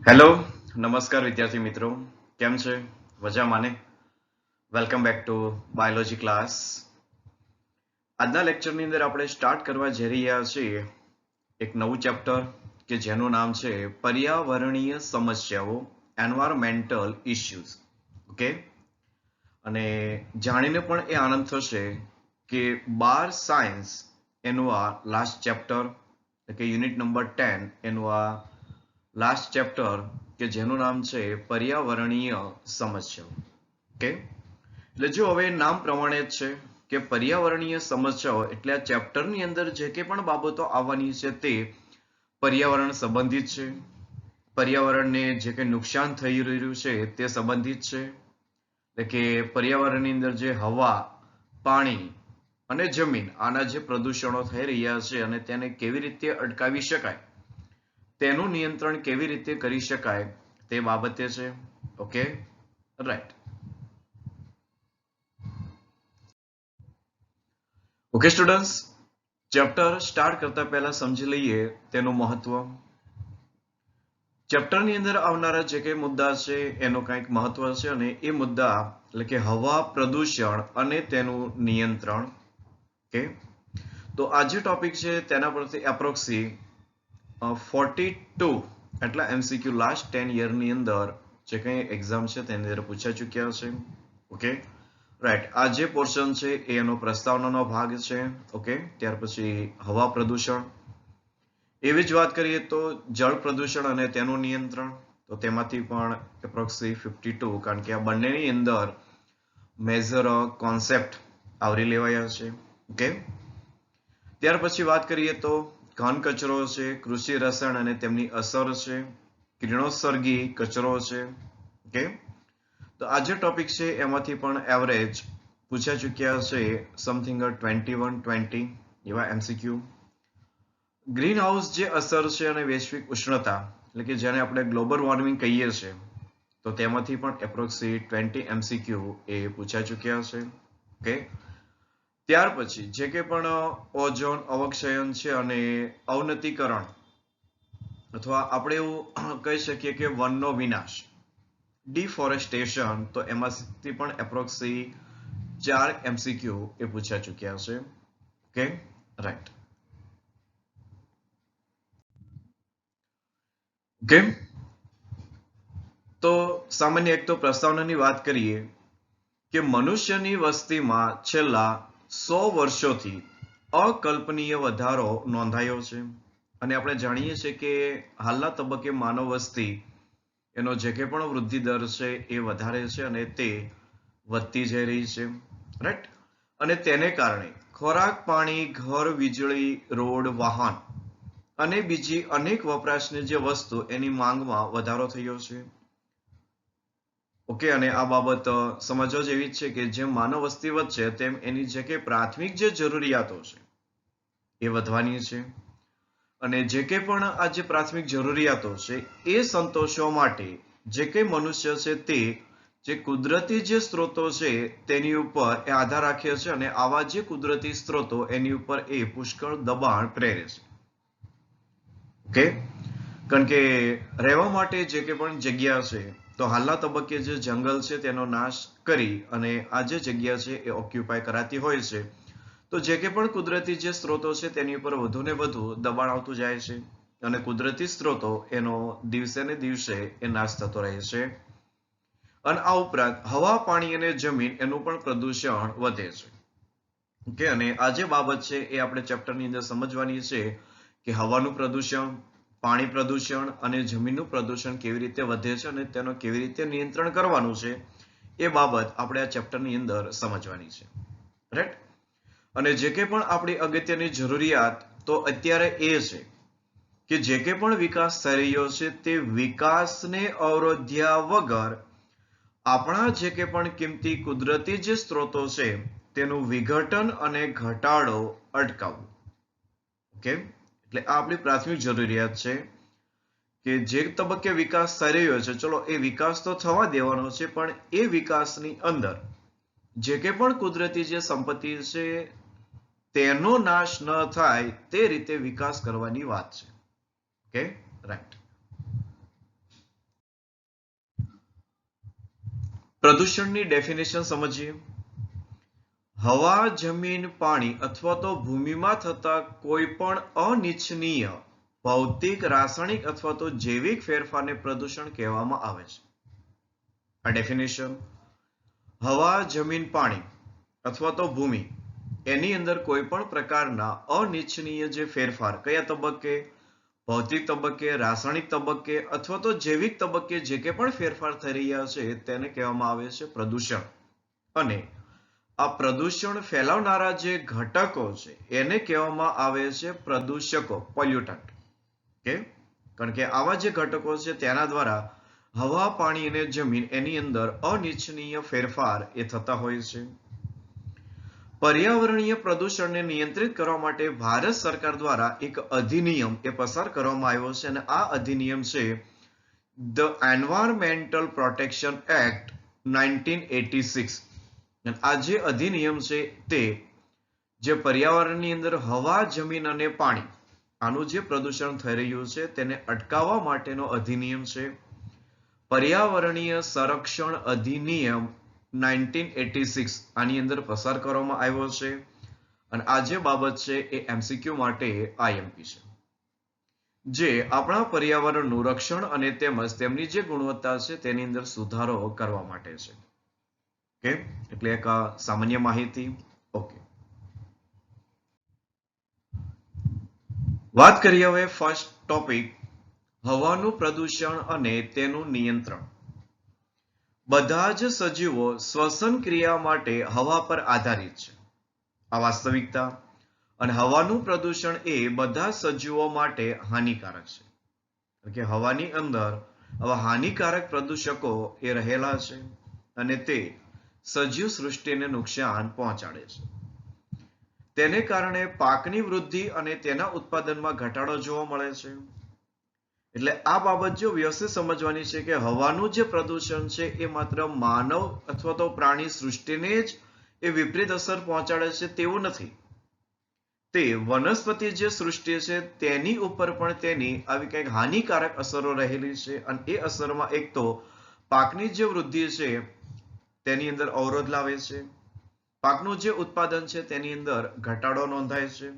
Hello નમસ્કાર વિદ્યાર્થી મિત્રો કેમ છે મજામાં ને welcome back to biology class આજના લેક્ચરની અંદર આપણે સ્ટાર્ટ કરવા જઈ રહ્યા છીએ એક નવું ચેપ્ટર કે જેનું નામ છે પર્યાવરણીય સમસ્યાઓ એન્વાયરમેન્ટલ ઇશ્યુઝ ઓકે અને જાણીને પણ એ આનંદ થશે કે 12 સાયન્સ એનું આ લાસ્ટ ચેપ્ટર કે યુનિટ નંબર 10 એનું આ લાસ્ટ ચેપ્ટર કે જેનું નામ છે પર્યાવરણીય સમસ્યાઓ ઓકે એટલે જો હવે નામ પ્રમાણે જ છે કે પર્યાવરણીય સમસ્યાઓ એટલે આ ચેપ્ટરની અંદર જે કે પણ બાબતો આવવાની છે તે પર્યાવરણ સંબંધિત છે પર્યાવરણને જે કંઈ નુકસાન થઈ રહ્યું છે તે સંબંધિત છે એટલે કે પર્યાવરણની અંદર જે હવા પાણી અને જમીન આના જે પ્રદૂષણો થઈ રહ્યા છે અને તેને કેવી રીતે અટકાવી શકાય તેનું નિયંત્રણ કેવી રીતે કરી શકાય તે બાબતે છે okay right okay students chapter start કરતા પહેલા સમજી લઈએ તેનું મહત્વ ચેપ્ટરની અંદર આવનારા જે કંઈ મુદ્દા છે એનો કંઈક મહત્વ છે અને એ મુદ્દા એટલે કે હવા પ્રદૂષણ અને તેનું નિયંત્રણ ઓકે તો આ જે ટોપિક છે તેના પરથી એપ્રોક્સી 42 એટલા એમસીક્યુ લાસ્ટ 10 યરની અંદર જે કંઈ એક્ઝામ છે તેની અંદર પૂછાઈ ચૂક્યા છે ઓકે રાઈટ આ જે પોર્શન છે એનો પ્રસ્તાવનાનો ભાગ છે ઓકે ત્યાર પછી હવા પ્રદૂષણ એવી જ વાત કરીએ તો જળ પ્રદૂષણ અને તેનું નિયંત્રણ તો તેમાંથી પણ એપ્રોક્સી 52 કારણ કે આ બંનેની અંદર મેજર કોન્સેપ્ટ આવરી લેવાયા છે ઓકે ત્યાર પછી વાત કરીએ તો ઘન કચરો છે કૃષિ રસાયણ અને તેમની અસર છે કિરણોત્સર્ગી કચરો છે ઓકે તો આ જે ટોપિક છે એમાંથી પણ એવરેજ પૂછાઈ ચૂક્યા છે સમથિંગ 21-20 એવા એમસીક્યુ ગ્રીન હાઉસ જે અસર છે અને વૈશ્વિક ઉષ્ણતા એટલે કે જેને આપણે ગ્લોબલ વોર્મિંગ કહીએ છીએ તો તેમાંથી પણ એપ્રોક્સી 20 એમસીક્યુ એ પૂછાઈ ચૂક્યા છે ઓકે ત્યાર પછી જે કે પણ ઓઝોન અવક્ષયન છે અને અવનતીકરણ અથવા આપણે એવું કહી શકીએ કે વનનો વિનાશ ડિફોરેસ્ટેશન તો એમાંથી પણ એપ્રોક્સી 4 એમસીક્યુ એ પૂછાઈ ચૂક્યા છે ઓકે રાઈટ ઓકે તો સામાન્ય એક તો પ્રસ્તાવનાની વાત કરીએ કે મનુષ્યની વસ્તીમાં છેલ્લા 100 વર્ષોથી અકલ્પનીય વધારો નોંધાયો છે અને આપણે જાણીએ છીએ કે હાલના તબક્કે માનવ વસ્તી એનો જે કે પણ વૃદ્ધિ દર છે એ વધારે છે અને તે વધતી જઈ રહી છે રાઈટ અને તેને કારણે ખોરાક પાણી ઘર વીજળી રોડ વાહન અને બીજી અનેક વપરાશની જે વસ્તુ એની માંગમાં વધારો થયો છે ઓકે અને આ બાબત સમજવા જેવી છે કે જેમ માનવ વસ્તી વધશે તેમ એની જે કે પ્રાથમિક જે જરૂરિયાતો છે એ વધવાની છે અને જે કે પણ આ જે પ્રાથમિક જરૂરિયાતો છે એ સંતોષવા માટે જે કંઈ મનુષ્ય છે તે જે કુદરતી જે સ્ત્રોતો છે તેની ઉપર એ આધાર રાખે છે અને આવા જે કુદરતી સ્ત્રોતો એની ઉપર એ પુષ્કળ દબાણ પ્રેરે છે ઓકે કારણ કે રહેવા માટે જે કે પણ જગ્યા છે તો હાલના તબક્કે જે જંગલ છે તેનો નાશ કરી અને આ જે જગ્યા છે એ ઓક્યુપાય કરાતી હોય છે તો જે કે પણ કુદરતી જે સ્ત્રોતો છે તેની ઉપર વધુ ને વધુ દબાણ આવતું જાય છે અને કુદરતી સ્ત્રોતો એનો દિવસે ને દિવસે એ નાશ થતો રહે છે અને આ ઉપરાંત હવા પાણી અને જમીન એનું પણ પ્રદૂષણ વધે છે ઓકે અને આ જે બાબત છે એ આપણે ચેપ્ટરની અંદર સમજવાની છે કે હવાનું પ્રદૂષણ પાણી પ્રદૂષણ અને જમીનનું પ્રદૂષણ કેવી રીતે વધે છે અને તેનો કેવી રીતે નિયંત્રણ કરવાનું છે એ બાબત આપણે આ ચેપ્ટરની અંદર સમજવાની છે રાઈટ અને જે કે પણ આપણી અગત્યની જરૂરિયાત તો અત્યારે એ છે કે જે કે પણ વિકાસ થઈ રહ્યો છે તે વિકાસને અવરોધ્યા વગર આપણા જે કે પણ કિંમતી કુદરતી જે સ્ત્રોતો છે તેનું વિઘટન અને ઘટાડો અટકાવવું ઓકે એટલે આ આપણી પ્રાથમિક જરૂરિયાત છે કે જે તબક્કે વિકાસ થઈ રહ્યો છે ચલો એ વિકાસ તો થવા દેવાનો છે પણ એ વિકાસની અંદર જે કે પણ કુદરતી જે સંપત્તિ છે તેનો નાશ ન થાય તે રીતે વિકાસ કરવાની વાત છે ઓકે રાઈટ પ્રદૂષણની ડેફિનેશન સમજીએ. હવા, જમીન, પાણી અથવા તો ભૂમિમાં થતા કોઈ પણ અનિચ્છનીય ભૌતિક, રાસાયણિક અથવા તો જૈવિક ફેરફારને પ્રદૂષણ કહેવામાં આવે છે. આ ડેફિનેશન હવા, જમીન, પાણી અથવા તો ભૂમિ એની અંદર કોઈ પણ પ્રકારના અનિચ્છનીય જે ફેરફાર કયા તબક્કે, ભૌતિક તબક્કે, રાસાયણિક તબક્કે અથવા તો જૈવિક તબક્કે જે કે પણ ફેરફાર થઈ રહ્યા છે તેને કહેવામાં આવે છે પ્રદૂષણ. અને આ પ્રદૂષણ ફેલાવનારા જે ઘટકો છે એને કહેવામાં આવે છે પ્રદૂષકો, પોલ્યુટન્ટ. ઓકે, કારણ કે આવા જે ઘટકો છે તેના દ્વારા હવા, પાણી અને જમીન એની અંદર અનિચ્છનીય ફેરફાર એ થતા હોય છે. પર્યાવરણીય પ્રદૂષણને નિયંત્રિત કરવા માટે ભારત સરકાર દ્વારા એક અધિનિયમ એ પસાર કરવામાં આવ્યો છે અને આ અધિનિયમ છે ધ એન્વાયરમેન્ટલ પ્રોટેક્શન એક્ટ 1986. આ જે અધિનિયમ છે તે જે પર્યાવરણની અંદર હવા, જમીન અને પાણી આનું જે પ્રદૂષણ થઈ રહ્યું છે તેને અટકાવવા માટેનો અધિનિયમ છે પર્યાવરણીય સંરક્ષણ અધિનિયમ 1986. આની અંદર પસાર કરવામાં આવ્યો છે અને આ જે બાબત છે એ MCQ માટે IMP છે, જે આપણા પર્યાવરણનું રક્ષણ અને તેમજ તેમની જે ગુણવત્તા છે તેની અંદર સુધારો કરવા માટે છે. ઓકે, એટલે એક સામાન્ય માહિતી. ઓકે, વાત કરીએ હવે ફર્સ્ટ ટોપિક, હવાનું પ્રદૂષણ અને તેનું નિયંત્રણ. બધા જ સજીવો શ્વસન ક્રિયા માટે હવા પર આધારિત છે. આ વાસ્તવિકતા. અને હવાનું પ્રદૂષણ એ બધા સજીવો માટે હાનિકારક છે. કે હવાની અંદર આવા હાનિકારક પ્રદૂષકો એ રહેલા છે અને તે સજીવ સૃષ્ટિને નુકસાન પહોંચાડે છે. તેને કારણે પાકની વૃદ્ધિ અને તેના ઉત્પાદનમાં ઘટાડો જોવા મળે છે. એટલે આ બાબત જો વ્યવસ્થિત સમજવાની છે કે હવાનું જે પ્રદૂષણ છે એ માત્ર માનવ અથવા તો પ્રાણી સૃષ્ટિને જ એ વિપરીત અસર પહોંચાડે છે તેવું નથી. તે વનસ્પતિ જે સૃષ્ટિ છે તેની ઉપર પણ તેની આવી કંઈક હાનિકારક અસરો રહેલી છે અને એ અસરમાં એક તો પાકની જે વૃદ્ધિ છે તેની અંદર અવરોધ લાવે છે, પાકનું જે ઉત્પાદન છે તેની અંદર ઘટાડો નોંધાય છે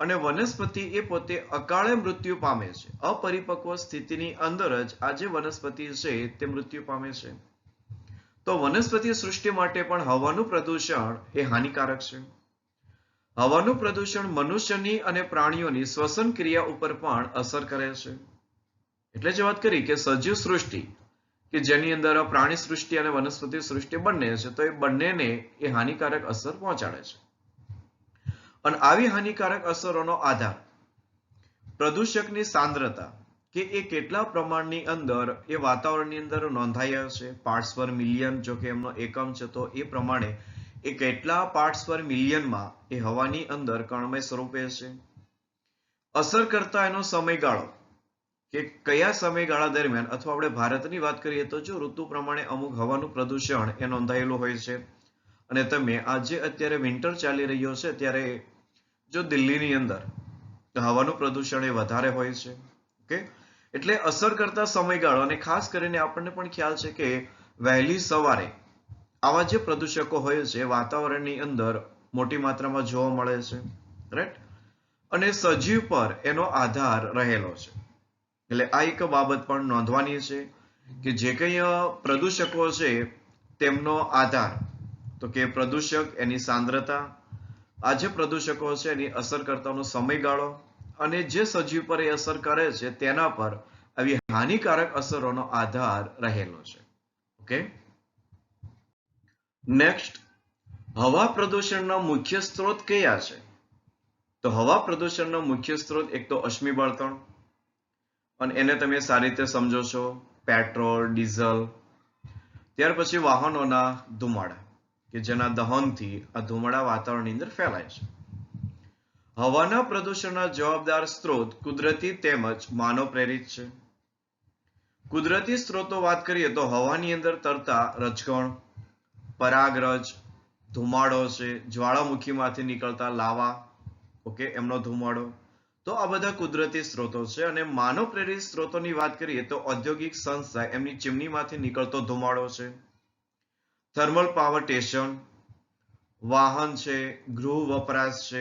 અને વનસ્પતિ એ પોતે અકાળે મૃત્યુ પામે છે. અપરિપક્વ સ્થિતિની અંદર જ આ જે વનસ્પતિ છે તે મૃત્યુ પામે છે. તો વનસ્પતિ સૃષ્ટિ માટે પણ હવાનું પ્રદૂષણ એ હાનિકારક છે. હવાનું પ્રદૂષણ મનુષ્યની અને પ્રાણીઓની શ્વસન ક્રિયા ઉપર પણ અસર કરે છે. એટલે જ વાત કરી કે સજીવ સૃષ્ટિ કે જેની અંદર પ્રાણી સૃષ્ટિ અને વનસ્પતિ સૃષ્ટિ બંને છે તો એ બંનેને એ હાનિકારક અસર પહોંચાડે છે. અને આવી હાનિકારક અસરોનો આધાર પ્રદૂષકની સાંદ્રતા કે એ કેટલા પ્રમાણની અંદર એ વાતાવરણની અંદર નોંધાયા છે, પાર્ટ્સ પર મિલિયન જો કે એમનો એકમ છે તો એ પ્રમાણે એ કેટલા પાર્ટ્સ પર મિલિયનમાં એ હવાની અંદર કણમય સ્વરૂપે છે. અસર કરતા એનો સમયગાળો કે કયા સમયગાળા દરમિયાન, અથવા આપણે ભારતની વાત કરીએ તો જો ઋતુ પ્રમાણે અમુક હવાનું પ્રદૂષણ એ નોંધાયેલું હોય છે અને તમે આજે અત્યારે વિન્ટર ચાલી રહ્યો છે ત્યારે જો દિલ્હીની અંદર હવાનું પ્રદૂષણ એ વધારે હોય છે. ઓકે, એટલે અસર કરતા સમયગાળો અને ખાસ કરીને આપણને પણ ખ્યાલ છે કે વહેલી સવારે આવા જે પ્રદૂષકો હોય છે વાતાવરણની અંદર મોટી માત્રામાં જોવા મળે છે, રાઈટ? અને સજીવ પર એનો આધાર રહેલો છે. એટલે આ એક બાબત પણ નોંધવાની છે કે જે કંઈ પ્રદૂષકો છે તેમનો આધાર તો કે પ્રદૂષક, એની સાંદ્રતા, આ જે પ્રદૂષકો છે એની અસરકર્તાનો સમયગાળો અને જે સજીવ પર એ અસર કરે છે તેના પર આવી હાનિકારક અસરોનો આધાર રહેલો છે. ઓકે, નેક્સ્ટ, હવા પ્રદૂષણના મુખ્ય સ્ત્રોત કયા છે? તો હવા પ્રદૂષણનો મુખ્ય સ્ત્રોત એક તો અશ્મિ બળતણ, અને એને તમે સારી રીતે સમજો છો, પેટ્રોલ, ડીઝલ. ત્યાર પછી વાહનોના ધુમાડા કે જેના દહનથી આ ધુમાડા વાતાવરણની અંદર ફેલાય છે. હવાના પ્રદૂષણના જવાબદાર સ્ત્રોત કુદરતી તેમજ માનવ પ્રેરિત છે. કુદરતી સ્ત્રોતો વાત કરીએ તો હવાની અંદર તરતા રજકણ, પરાગરજ, ધુમાડો છે, જ્વાળામુખીમાંથી નીકળતા લાવા, ઓકે, એમનો ધુમાડો. તો આ બધા કુદરતી સ્ત્રોતો છે. અને માનવ પ્રેરિત સ્ત્રોતોની વાત કરીએ તો ઔદ્યોગિક સંસ્થા એમની ચીમનીમાંથી નીકળતો ધુમાડો છે. થર્મલ પાવર સ્ટેશન, વાહન છે, ગૃહ વપરાશ છે,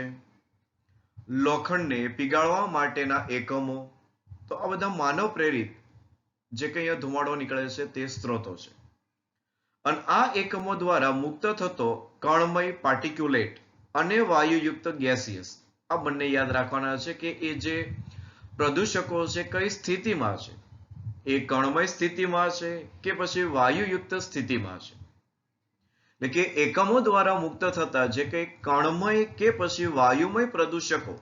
લોખંડને પીગાળવા માટેના એકમો, તો આ બધા માનવ પ્રેરિત જે કંઈ અહીંયા ધુમાડો નીકળે છે તે સ્ત્રોતો છે. અને આ એકમો દ્વારા મુક્ત થતો કણમય પાર્ટિક્યુલેટ અને વાયુયુક્ત ગેસિયસ, આ બંને યાદ રાખવાના છે કે એ જે પ્રદૂષકો છે કઈ સ્થિતિમાં છે, એ કણમય સ્થિતિમાં છે કે પછી વાયુયુક્ત સ્થિતિમાં છે. એટલે કે એકમો દ્વારા મુક્ત થતા જે કંઈ કણમય કે પછી વાયુમય પ્રદૂષકો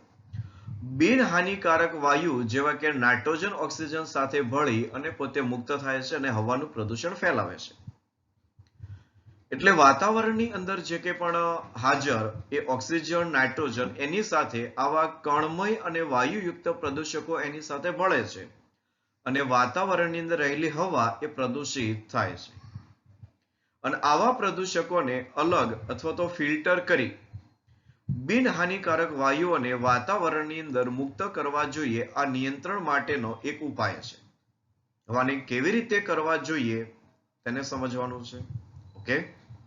બિનહાનિકારક વાયુ જેવા કે નાઇટ્રોજન ઓક્સિજન સાથે ભળી અને પોતે મુક્ત થાય છે અને હવાનું પ્રદૂષણ ફેલાવે છે. એટલે વાતાવરણની અંદર જે કે પણ હાજર એ ઓક્સિજન, નાઇટ્રોજન એની સાથે આવા કણમય અને વાયુયુક્ત પ્રદૂષકો એની સાથે ભળે છે અને વાતાવરણની અંદર રહેલી હવા એ પ્રદૂષિત થાય છે. અને આવા પ્રદૂષકોને અલગ અથવા તો ફિલ્ટર કરી બિનહાનિકારક વાયુઓને વાતાવરણની અંદર મુક્ત કરવા જોઈએ. આ નિયંત્રણ માટેનો એક ઉપાય છે. આને કેવી રીતે કરવા જોઈએ તેને સમજવાનું છે. Okay,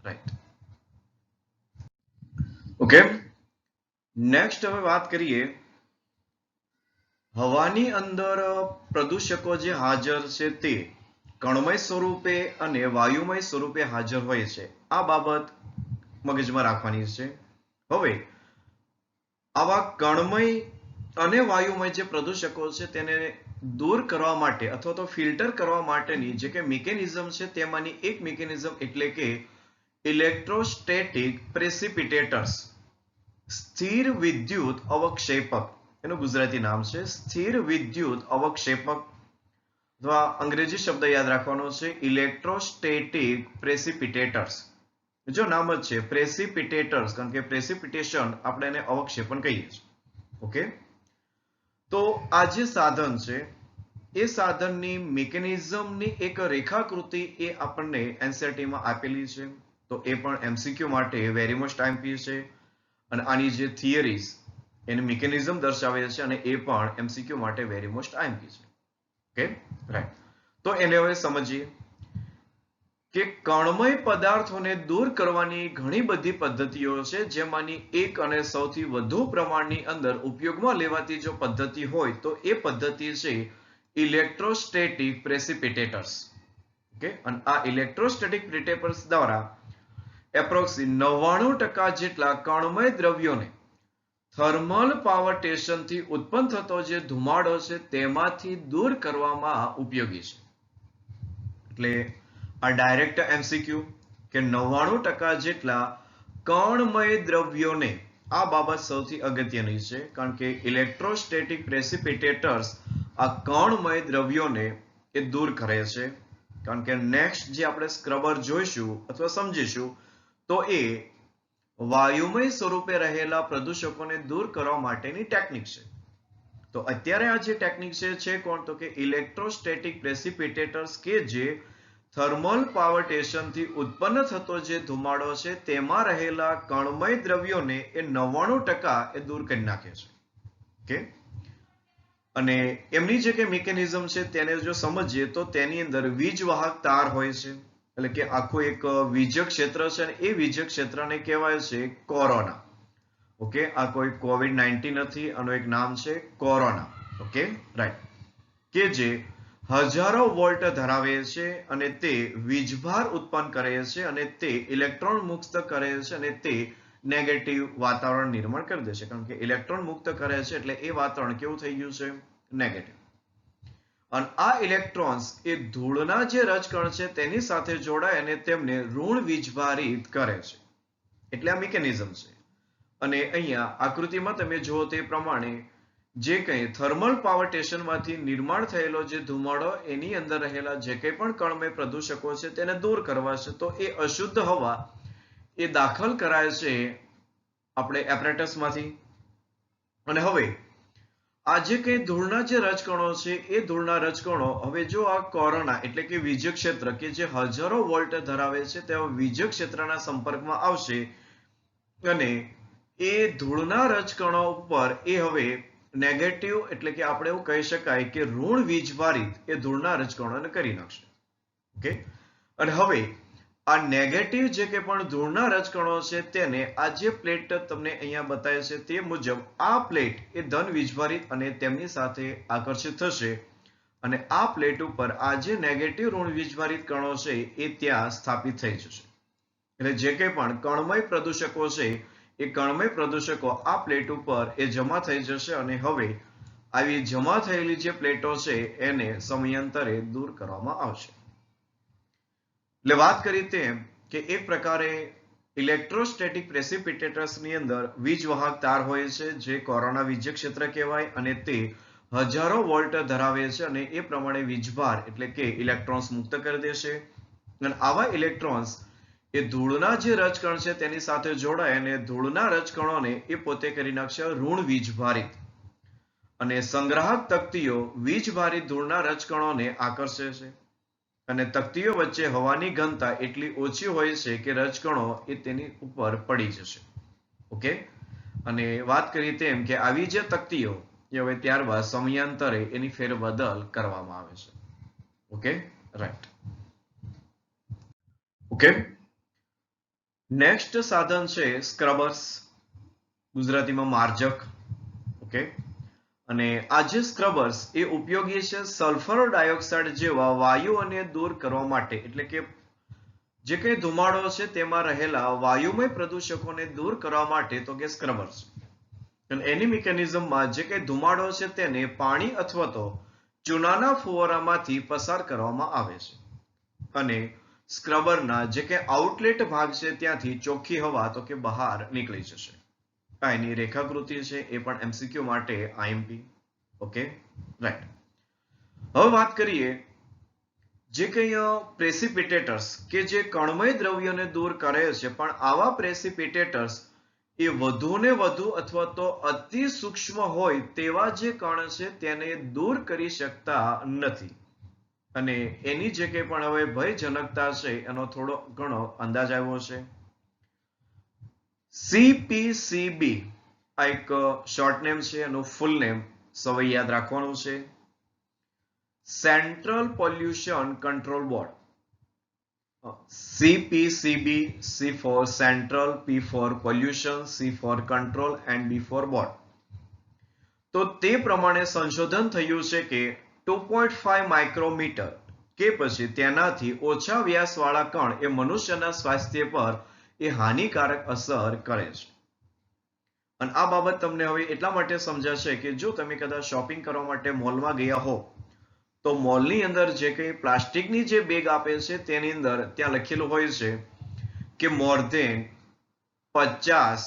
right. ઓકે, નેક્સ્ટ હવે વાત કરીએ હવાની અંદર પ્રદૂષકો જે હાજર છે તે કણમય સ્વરૂપે અને વાયુમય સ્વરૂપે હાજર હોય છે. આ બાબત મગજમાં રાખવાની છે. હવે આવા કણમય અને વાયુમય જે પ્રદૂષકો છે તેને દૂર કરવા માટે અથવા તો ફિલ્ટર કરવા માટેની જે કે મિકેનિઝમ છે તેમાંની એક મિકેનિઝમ એટલે કે ઇલેક્ટ્રોસ્ટેટિક પ્રેસિપિટેટર્સ, સ્થિર વિદ્યુત અવક્ષેપક, એનું ગુજરાતી નામ છે સ્થિર વિદ્યુત અવક્ષેપક, અથવા અંગ્રેજી શબ્દ યાદ રાખવાનો છે ઇલેક્ટ્રોસ્ટેટિક પ્રેસિપિટેટર્સ. જો નામ જ છે પ્રેસિપિટેટર્સ, કારણ કે પ્રેસિપિટેશન આપણે એને અવક્ષેપણ કહીએ છીએ. ઓકે, તો આ જે સાધન છે એ સાધનની મિકેનિઝમની એક રેખાકૃતિ એ આપણને એનસીઈઆરટીમાં આપેલી છે. તો એ પણ એમસીક્યુ માટે વેરી મોસ્ટ આઈએમપી છે અને આની જે થિયરીઝ એની મિકેનિઝમ દર્શાવે છે અને એ પણ એમસીક્યુ માટે વેરી મોસ્ટ આઈએમપી છે. Okay, right. તો એને હવે સમજીએ કે કણમય પદાર્થોને દૂર કરવાની ઘણી બધી પદ્ધતિઓ છે, જેમાંની એક અને સૌથી વધુ પ્રમાણની અંદર ઉપયોગમાં લેવાતી જો પદ્ધતિ હોય તો એ પદ્ધતિ છે ઇલેક્ટ્રોસ્ટેટિક પ્રેસિપિટેટર્સ. ઓકે, અને આ ઇલેક્ટ્રોસ્ટેટિક પ્રેસિપિટેટર્સ દ્વારા એપ્રોક્સિમેટ 99% જેટલા કણમય દ્રવ્યોને થર્મલ પાવર સ્ટેશનથી ઉત્પન્ન થતો જે ધુમાડો છે તેમાંથી દૂર કરવામાં ઉપયોગી છે. એટલે આ ડાયરેક્ટ એમસીક્યુ કે 99% જેટલા કણમય દ્રવ્યોને, આ બાબત સૌથી અગત્યની છે કારણ કે ઇલેક્ટ્રોસ્ટેટિક પ્રેસિપિટેટર્સ આ કણમય દ્રવ્યોને એ દૂર કરે છે. કારણ કે નેક્સ્ટ જે આપણે સ્ક્રબર જોઈશું અથવા સમજીશું તો એ વાયુમય સ્વરૂપે રહેલા પ્રદૂષકોને દૂર કરવા માટેની ટેકનિક છે. તો અત્યારે આ જે ટેકનિક છે કોણ, તો કે ઇલેક્ટ્રોસ્ટેટિક પ્રેસિપિટેટર્સ, કે જે થર્મલ પાવર સ્ટેશનથી ઉત્પન્ન થતો જે ધુમાડો છે તેમાં રહેલા કણમય દ્રવ્યોને એ 99% એ દૂર કરી નાખે છે. ઓકે, અને એમની જે કે મિકેનિઝમ છે તેને જો સમજીએ તો તેની અંદર વીજવાહક તાર હોય છે. એટલે કે આખું એક વીજક ક્ષેત્ર છે અને એ વીજક ક્ષેત્રને કહેવાય છે કોરોના. ઓકે, આ કોઈ COVID-19 નથી, આનું એક નામ છે કોરોના. Okay, right. કે જે હજારો વોલ્ટ ધરાવે છે અને તે વીજભાર ઉત્પન્ન કરે છે અને તે ઇલેક્ટ્રોન મુક્ત કરે છે અને તે નેગેટિવ વાતાવરણ નિર્માણ કરી દે છે. કારણ કે ઇલેક્ટ્રોન મુક્ત કરે છે એટલે એ વાતાવરણ કેવું થઈ ગયું છે? નેગેટિવ. અને આ ઇલેક્ટ્રોન્સ એ ધૂળના જે રજકણ છે તેની સાથે જોડાય અને તેમને ઋણ વીજભારિત કરે છે. એટલે આ મિકેનિઝમ છે. અને અહીંયા આકૃતિમાં તમે જુઓ તે પ્રમાણે જે કંઈ થર્મલ પાવર સ્ટેશનમાંથી નિર્માણ થયેલો જે ધુમાડો એની અંદર રહેલા જે કંઈ પણ કણમય પ્રદૂષકો છે તેને દૂર કરવા છે. તો એ અશુદ્ધ હવા એ દાખલ કરાય છે આપણે એપરેટસમાંથી. અને હવે આ જે કંઈ ધૂળના જે રજકણો છે એ ધૂળના રજકણો હવે જો આ કોરોના એટલે કે વીજક ક્ષેત્ર કે જે હજારો વોલ્ટ ધરાવે છે તેવા વીજક ક્ષેત્રના સંપર્કમાં આવશે અને એ ધૂળના રજકણો ઉપર એ હવે નેગેટિવ એટલે કે આપણે એવું કહી શકાય કે ઋણ વીજભારિત એ ધૂળના રજકણોને કરી નાખશે. ઓકે, અને હવે આ નેગેટિવ જે કે પણ ધૂળના રજકણો છે તેને આ જે પ્લેટ તમને અહીંયા બતાવે છે તે મુજબ આ પ્લેટ એ ધન વીજભારિત અને તેમની સાથે આકર્ષિત થશે અને આ પ્લેટ ઉપર આ જે નેગેટિવ ઋણ વીજભારિત કણો છે એ ત્યાં સ્થાપિત થઈ જશે. એટલે જે કંઈ પણ કણમય પ્રદૂષકો છે એ કણમય પ્રદૂષકો આ પ્લેટ ઉપર એ જમા થઈ જશે અને હવે આવી જમા થયેલી જે પ્લેટો છે એને સમયાંતરે દૂર કરવામાં આવશે. એટલે વાત કરી તેમ કે એક પ્રકારે ઇલેક્ટ્રોસ્ટેટિક પ્રેસિપિટેટર્સ ની અંદર વીજવાહક તાર હોય છે જે કોરોના વીજ્ય ક્ષેત્ર કહેવાય અને તે હજારો વોલ્ટ ધરાવે છે અને એ પ્રમાણે વીજભાર એટલે કે ઇલેક્ટ્રોન્સ મુક્ત કરી દેશે અને આવા ઇલેક્ટ્રોન્સ એ ધૂળના જે રજકણ છે તેની સાથે જોડાય અને ધૂળના રજકણોને એ પોતે કરી નાખશે ઋણ વીજભારિત અને સંગ્રાહક તક્તિઓ વીજભારિત ધૂળના રજકણોને આકર્ષે છે અને તક્તિઓ વચ્ચે હવાની ઘનતા એટલી ઓછી હોય છે કે રજકણો એ તેની ઉપર પડી જશે. ઓકે, અને વાત કરીએ તેમ કે આવી જે તક્તિઓ એ હવે ત્યારબાદ સમયાંતરે એની ફેરબદલ કરવામાં આવે છે. Okay, right. ઓકે, નેક્સ્ટ સાધન છે સ્ક્રબર્સ, ગુજરાતીમાં માર્જક. ઓકે, અને આ જે સ્ક્રબર્સ એ ઉપયોગી છે સલ્ફર ડાયોક્સાઇડ જેવા વાયુઓને દૂર કરવા માટે, એટલે કે જે કંઈ ધુમાડો છે તેમાં રહેલા વાયુમય પ્રદૂષકોને દૂર કરવા માટે તો કે સ્ક્રબર્સ. અને એની મિકેનિઝમમાં જે કંઈ ધુમાડો છે તેને પાણી અથવા તો ચૂનાના ફુવારામાંથી પસાર કરવામાં આવે છે અને સ્ક્રબરના જે કંઈ આઉટલેટ ભાગ છે ત્યાંથી ચોખ્ખી હવા તો કે બહાર નીકળી જશે. આ એની રેખાકૃતિ છે, એ પણ એમસીક્યુ માટે આઈએમપી. Okay, right. હવે વાત કરીએ જે કંઈ પ્રેસિપિટેટર્સ કે જે કણમય દ્રવ્યોને દૂર કરે છે, પણ આવા પ્રેસિપિટેટર્સ એ વધુ ને વધુ અથવા તો અતિ સૂક્ષ્મ હોય તેવા જે કણ છે તેને દૂર કરી શકતા નથી અને એની જે કંઈ પણ હવે ભયજનકતા છે એનો થોડો ઘણો અંદાજ આવ્યો છે. CPCB આ એક શોર્ટ નેમ છે, એનું ફૂલ નેમ સૌએ યાદ રાખવાનું છે, central pollution control board. CPCB, C for central, P for pollution, C for control and B for board. તો તે પ્રમાણે સંશોધન થયું છે કે 2.5 માઇક્રોમીટર કે પછી તેનાથી ઓછા વ્યાસવાળા કણ એ મનુષ્યના સ્વાસ્થ્ય પર એ હાનિકારક અસર કરે છે. અને આ બાબત તમને હવે એટલા માટે સમજાશે કે જો તમે કદાચ શોપિંગ કરવા માટે મોલમાં ગયા હો તો મોલની અંદર જે કંઈ પ્લાસ્ટિકની જે બેગ આપે છે તેની અંદર ત્યાં લખેલું હોય છે કે મોર ધેન 50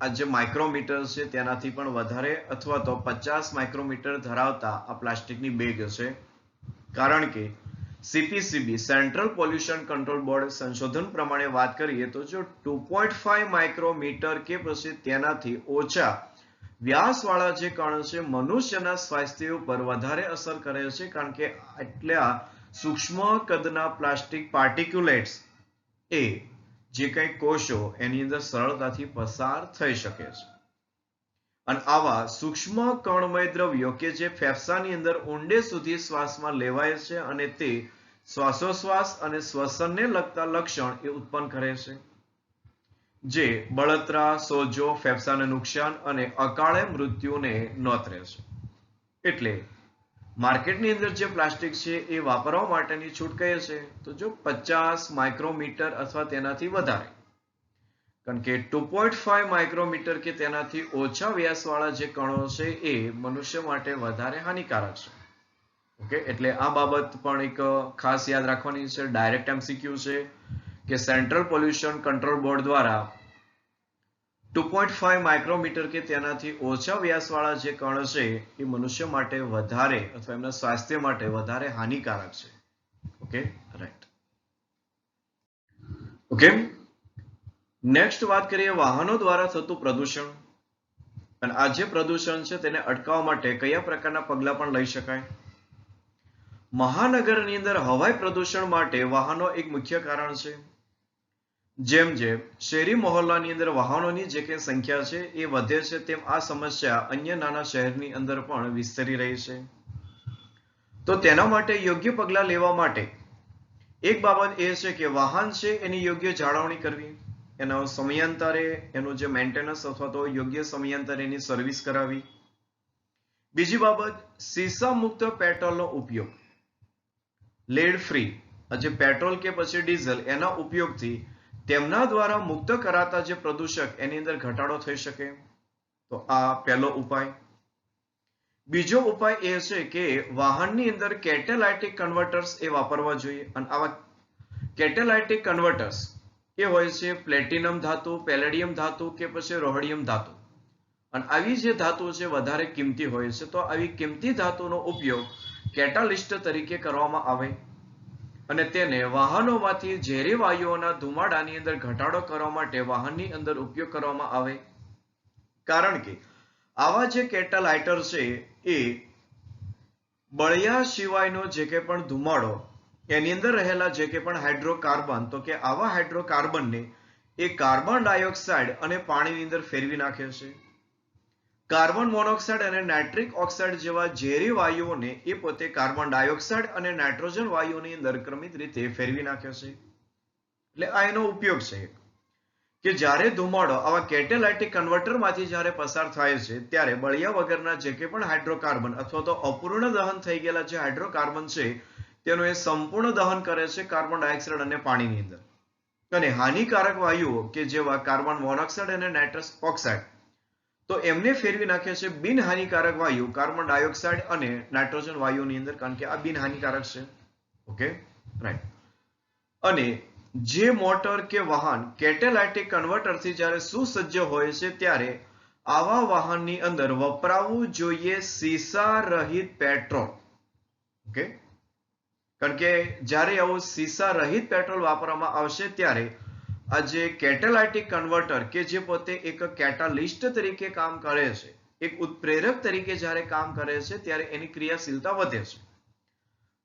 આ જે માઇક્રોમીટર છે તેનાથી પણ વધારે અથવા તો 50 માઇક્રોમીટર ધરાવતા આ પ્લાસ્ટિકની બેગ હશે. કારણ કે CPCB central pollution control board સંશોધન પ્રમાણે વાત કરીએ તો જો 2.5 માઇક્રોમીટર કે પછી તેનાથી ઓછા વ્યાસવાળા જે કણ છે મનુષ્યના સ્વાસ્થ્ય ઉપર વધારે અસર કરે છે, કારણ કે એટલા સૂક્ષ્મ કદના પ્લાસ્ટિક પાર્ટિક્યુલેટ્સ એ જે કંઈ કોષો એની અંદર સરળતાથી પસાર થઈ શકે છે. અને આવા સૂક્ષ્મ કણમય દ્રવ્યો કે જે ફેફસાની અંદર ઊંડે સુધી શ્વાસમાં લેવાય છે અને તે શ્વાસોશ્વાસ અને શ્વસનને લગતા લક્ષણ એ ઉત્પન્ન કરે છે, જે બળતરા, સોજો, ફેફસાને નુકસાન અને અકાળે મૃત્યુને નોતરે છે. એટલે માર્કેટની અંદર જે પ્લાસ્ટિક છે એ વાપરવા માટેની છૂટ કહે છે તો જો 50 માઇક્રોમીટર અથવા તેનાથી વધારે, કારણ કે 2.5 માઇક્રોમીટર કે તેનાથી ઓછા વ્યાસવાળા જે કણો છે એ મનુષ્ય માટે વધારે હાનિકારક છે. ઓકે, એટલે આ બાબત પણ એક ખાસ યાદ રાખવાની છે. ડાયરેક્ટ એમસીક્યુ છે કે સેન્ટ્રલ પોલ્યુશન કંટ્રોલ બોર્ડ દ્વારા 2.5 માઇક્રોમીટર કે તેનાથી ઓછા વ્યાસવાળા જે કણ છે એ મનુષ્ય માટે વધારે અથવા એમના સ્વાસ્થ્ય માટે વધારે હાનિકારક છે. Okay, right. ઓકે, નેક્સ્ટ વાત કરીએ વાહનો દ્વારા થતું પ્રદૂષણ. અને આ જે પ્રદૂષણ છે તેને અટકાવવા માટે કયા પ્રકારના પગલાં પણ લઈ શકાય. મહાનગરની અંદર હવાઈ પ્રદૂષણ માટે વાહનો એક મુખ્ય કારણ છે. જેમ જેમ શહેરી મહોલ્લાની અંદર વાહનોની જે કંઈ સંખ્યા છે એ વધે છે તેમ આ સમસ્યા અન્ય નાના શહેરની અંદર પણ વિસ્તરી રહી છે. તો તેના માટે યોગ્ય પગલાં લેવા માટે એક બાબત એ છે કે વાહન છે એની યોગ્ય જાળવણી કરવી, એનો સમયાંતરે એનું જે મેન્ટેનન્સ અથવા તો યોગ્ય સમયાંતરે એની સર્વિસ કરાવી. બીજી બાબત, સીસા મુક્ત પેટ્રોલનો ઉપયોગ, લેડ ફ્રી જે પેટ્રોલ કે પછી ડીઝલ એના ઉપયોગથી તેમના દ્વારા મુક્ત કરાતા જે પ્રદૂષક એની અંદર ઘટાડો થઈ શકે. તો આ પહેલો ઉપાય. બીજો ઉપાય એ છે કે વાહનની અંદર કેટેલાઇટિક કન્વર્ટર્સ એ વાપરવા જોઈએ. અને આવા કેટેલાઇટિક કન્વર્ટર્સ એ હોય છે પ્લેટિનમ ધાતુ, પેલેડિયમ ધાતુ કે પછી રોહડિયમ ધાતુ. અને આવી જે ધાતુ છે વધારે કિંમતી હોય છે. તો આવી કિંમતી ધાતુનો ઉપયોગ કેટાલિસ્ટ તરીકે કરવામાં આવે અને તેને વાહનોમાંથી ઝેરી વાયુઓના ધુમાડાની અંદર ઘટાડો કરવા માટે વાહનની અંદર ઉપયોગ કરવામાં આવે. કારણ કે આવા જે કેટાલાઇટર છે એ બળિયા સિવાયનો જે કે પણ ધુમાડો એની અંદર રહેલા જે કે પણ હાઇડ્રોકાર્બન, તો કે આવા હાઇડ્રોકાર્બનને એ કાર્બન ડાયોક્સાઇડ અને પાણીની અંદર ફેરવી નાખે છે. કાર્બન મોનોક્સાઇડ અને નાઇટ્રિક ઓક્સાઇડ જેવા ઝેરી વાયુઓને એ પોતે કાર્બન ડાયોક્સાઇડ અને નાઇટ્રોજન વાયુઓની અંદર ક્રમિક રીતે ફેરવી નાખે છે. એટલે આ એનો ઉપયોગ છે કે જ્યારે ધુમાડો આવા કેટેલાઇટિક કન્વર્ટરમાંથી જ્યારે પસાર થાય છે ત્યારે બળિયા વગરના જે કે પણ હાઇડ્રોકાર્બન અથવા તો અપૂર્ણ દહન થઈ ગયેલા જે હાઇડ્રોકાર્બન છે તેનું એ સંપૂર્ણ દહન કરે છે કાર્બન ડાયોક્સાઇડ અને પાણીની અંદર. અને હાનિકારક વાયુઓ કે જેવા કાર્બન મોનોક્સાઇડ અને નાઇટ્રસ ઓક્સાઇડ તો એમને ફેરવી નાખે છે બિનહાનિકારક વાયુ કાર્બન ડાયોક્સાઇડ અને નાઇટ્રોજન વાયુની અંદર, કારણ કે આ બિનહાનિકારક છે. Okay, right. અને જે મોટર કે વાહન કેટેલાઇટિક કન્વર્ટરથી જ્યારે સુસજ્જ હોય છે ત્યારે આવા વાહનની અંદર વપરાવવું જોઈએ સીસા રહિત પેટ્રોલ. ઓકે, કારણ કે જ્યારે આવું સીસા રહિત પેટ્રોલ વાપરવામાં આવશે ત્યારે આ જે કેટેલાઇટિક કન્વર્ટર કે જે પોતે એક કેટાલિસ્ટ તરીકે કામ કરે છે, એક ઉત્પ્રેરક તરીકે જ્યારે કામ કરે છે ત્યારે એની ક્રિયાશીલતા વધે છે.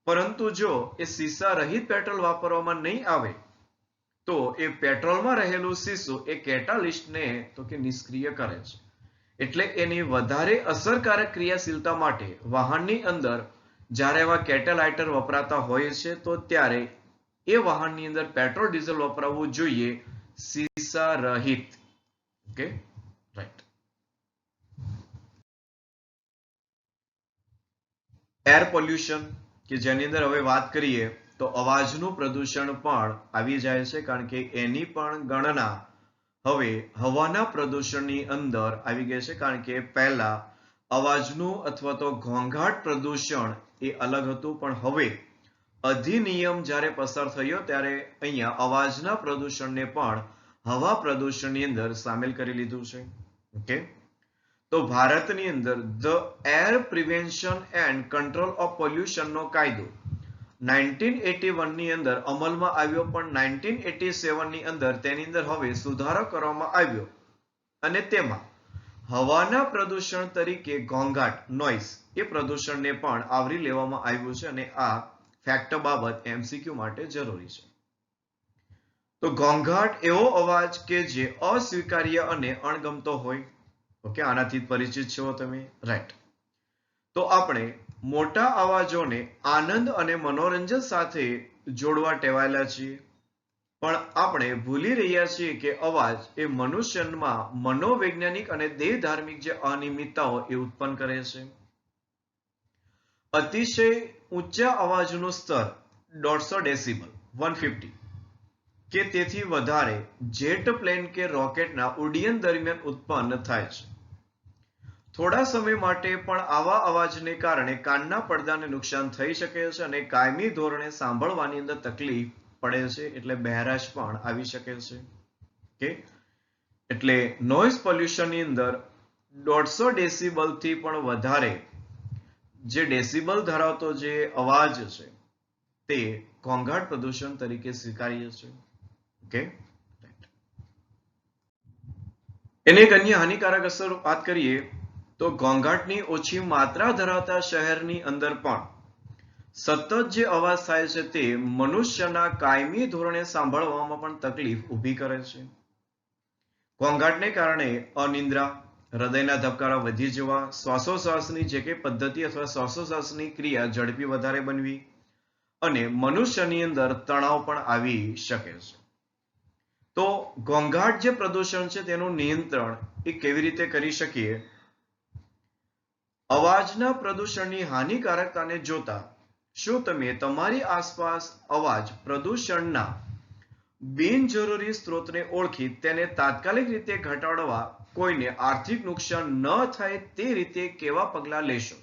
પરંતુ જો એ સીસા રહિત પેટ્રોલ વાપરવામાં નહીં આવે તો એ પેટ્રોલમાં રહેલું સીસું એ કેટાલિસ્ટને તો કે નિષ્ક્રિય કરે છે. એટલે એની વધારે અસરકારક ક્રિયાશીલતા માટે વાહનની અંદર જ્યારે એવા કેટેલાઇટર વપરાતા હોય છે તો ત્યારે એ વાહનની અંદર પેટ્રોલ ડીઝલ વપરાવવું જોઈએ સીસા રહિત. Okay, right. એર પોલ્યુશન કે જેની અંદર હવે વાત કરીએ તો અવાજનું પ્રદૂષણ પણ આવી જાય છે, કારણ કે એની પણ ગણના હવે હવાના પ્રદૂષણની અંદર આવી ગઈ છે. કારણ કે પહેલા અવાજનું અથવા તો ઘોંઘાટ પ્રદૂષણ એ અલગ હતું, પણ હવે અધિનિયમ જ્યારે પસાર થયો ત્યારે અહીંયા અવાજના પ્રદૂષણને પણ હવા પ્રદૂષણની અંદર સામેલ કરી લીધું છે. ઓકે, તો ભારતની અંદર the air prevention and control of pollution નો કાયદો 1981 ની અંદર અમલમાં આવ્યો, પણ 1987 ની અંદર તેની અંદર હવે સુધારો કરવામાં આવ્યો અને તેમાં હવાના પ્રદૂષણ તરીકે ઘોંઘાટ નોઇઝ એ પ્રદૂષણને પણ આવરી લેવામાં આવ્યું છે. અને આ ફેક્ટ બાબત MCQ માટે જરૂરી છે. તો ઘોંઘાટ એવો અવાજ કે જે અસ્વીકાર્ય અને અણગમતો હોય. ઓકે, આનાથી પરિચિત છો તમે, રાઈટ. તો આપણે મોટા અવાજોને આનંદ અને મનોરંજન સાથે જોડવા ટેવાયેલા છીએ, પણ આપણે ભૂલી રહ્યા છીએ કે અવાજ એ મનુષ્યમાં મનોવૈજ્ઞાનિક અને દેહ ધાર્મિક જે અનિયમિતતાઓ એ ઉત્પન્ન કરે છે. અતિશય ઊંચા અવાજનું સ્તર 150 ડેસિબલ 150 કે તેથી વધારે જેટ પ્લેન કે રોકેટના ઉડ્ડયન દરમિયાન ઉત્પન્ન થાય છે. થોડા સમય માટે પણ આવા અવાજને કારણે કાનના પડદાને નુકસાન થઈ શકે છે અને કાયમી ધોરણે સાંભળવાની અંદર તકલીફ પડે છે, એટલે બહેરાશ પણ આવી શકે છે. ઓકે, એટલે નોઇઝ પોલ્યુશનની અંદર 150 ડેસિબલ થી પણ વધારે જે ડેસિબલ ધરાવતો જે અવાજ છે તે ઘોંઘાટ પ્રદૂષણ તરીકે સ્વીકાર્ય છે. ઓકે, એને એક અન્ય હાનિકારક અસર વાત કરીએ તો ઘોંઘાટની ઓછી માત્રા ધરાવતા શહેરની અંદર પણ સતત જે અવાજ થાય છે તે મનુષ્યના કાયમી ધોરણે સાંભળવામાં પણ તકલીફ ઊભી કરે છે. ઘોંઘાટને કારણે અનિદ્રા, હૃદયના ધબકારા વધી જવા, શ્વાસોશ્વાસની જે કે પદ્ધતિ અથવા શ્વાસોશ્વાસની ક્રિયા ઝડપી વધારે બનવી, અને મનુષ્યની અંદર તણાવ પણ આવી શકે છે. તો ઘોંઘાટ જે પ્રદૂષણ છે તેનું નિયંત્રણ એ કેવી રીતે કરી શકીએ? અવાજના પ્રદૂષણની હાનિકારકતાને જોતા શું તમે તમારી આસપાસ અવાજ પ્રદૂષણના બિનજરૂરી સ્ત્રોતને ઓળખી તેને તાત્કાલિક રીતે ઘટાડવા કોઈને આર્થિક નુકસાન ન થાય તે રીતે કેવા પગલાં લેશો?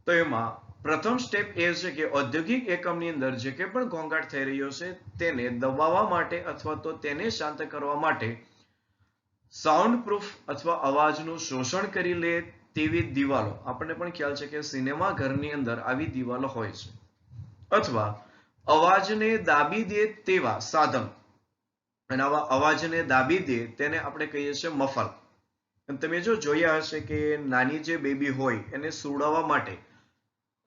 તો એમાં પ્રથમ સ્ટેપ એ છે કે ઔદ્યોગિક એકમની અંદર જે કંઈ પણ ઘોંઘાટ થઈ રહ્યો છે તેને દબાવવા માટે અથવા તો તેને શાંત કરવા માટે સાઉન્ડ પ્રૂફ અથવા અવાજનું શોષણ કરી લે તેવી દિવાલો, આપણને પણ ખ્યાલ છે કે સિનેમા ઘરની અંદર આવી દિવાલો હોય છે, અથવા અવાજને દાબી દે તેવા સાધન, અને આવા અવાજને દાબી દે તેને આપણે કહીએ છીએ મફલ. તમે જો જોયા હશે કે નાની જે બેબી હોય એને સુવડાવવા માટે